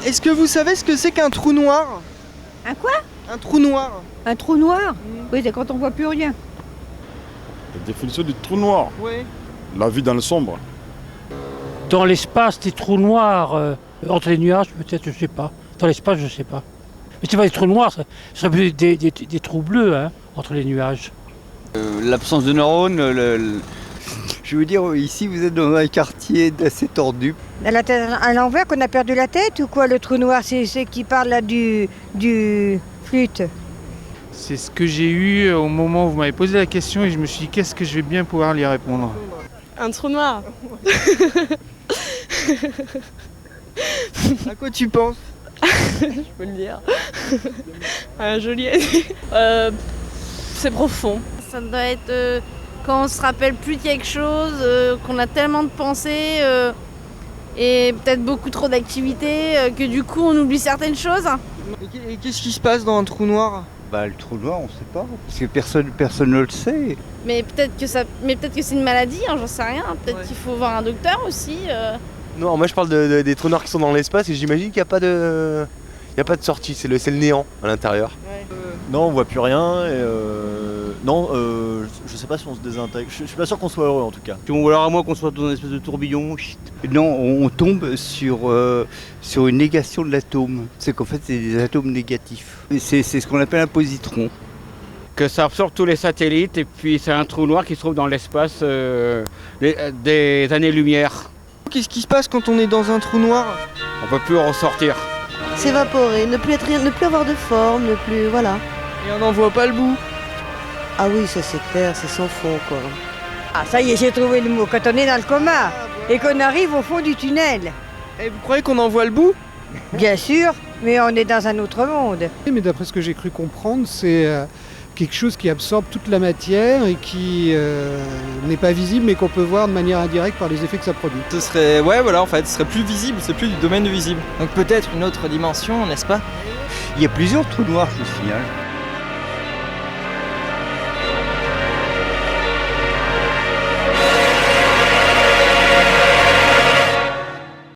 Est-ce que vous savez ce que c'est qu'un trou noir? Un quoi? Un trou noir. Un trou noir? Oui, c'est quand on voit plus rien. La définition du trou noir, Oui. la vie dans le sombre. Dans l'espace, des trous noirs, entre les nuages, peut-être, je sais pas. Dans l'espace, je sais pas. Mais c'est pas des trous noirs, ce serait plus des trous bleus, hein, entre les nuages. L'absence de neurones, je veux dire, ici vous êtes dans un quartier assez tordu. La tête à l'envers, qu'on a perdu la tête ou quoi? Le trou noir, c'est qui parle là du flûte. C'est ce que j'ai eu au moment où vous m'avez posé la question et je me suis dit qu'est-ce que je vais bien pouvoir lui répondre. Un trou noir. À quoi tu penses? Je peux le dire. Joli. C'est profond. Ça doit être quand on se rappelle plus de quelque chose, qu'on a tellement de pensées et peut-être beaucoup trop d'activités que du coup on oublie certaines choses. Et qu'est-ce qui se passe dans un trou noir? Bah le trou noir on sait pas, parce que personne ne le sait. Mais peut-être que c'est une maladie, hein, j'en sais rien. Peut-être qu'il faut voir un docteur aussi. Non, moi je parle des trous noirs qui sont dans l'espace et j'imagine qu'il n'y a pas de... sortie, c'est le néant à l'intérieur. Ouais. Non, on voit plus rien et je sais pas si on se désintègre. Je suis pas sûr qu'on soit heureux en tout cas. Ou alors à moins qu'on soit dans une espèce de tourbillon. Non, on tombe sur une négation de l'atome. C'est qu'en fait c'est des atomes négatifs. C'est ce qu'on appelle un positron. Que ça absorbe tous les satellites et puis c'est un trou noir qui se trouve dans l'espace des années-lumière. Qu'est-ce qui se passe quand on est dans un trou noir? On peut plus en ressortir. S'évaporer, ne plus avoir de forme, ne plus... voilà. Et on n'en voit pas le bout. Ah oui, ça c'est clair, c'est sans fond quoi. Ah ça y est, j'ai trouvé le mot. Quand on est dans le coma et qu'on arrive au fond du tunnel. Et vous croyez qu'on en voit le bout? Bien sûr, mais on est dans un autre monde. Mais d'après ce que j'ai cru comprendre, c'est quelque chose qui absorbe toute la matière et qui n'est pas visible mais qu'on peut voir de manière indirecte par les effets que ça produit. Ce serait, ce serait plus visible, c'est plus du domaine visible. Donc peut-être une autre dimension, n'est-ce pas? Il y a plusieurs trous noirs, je vous signale.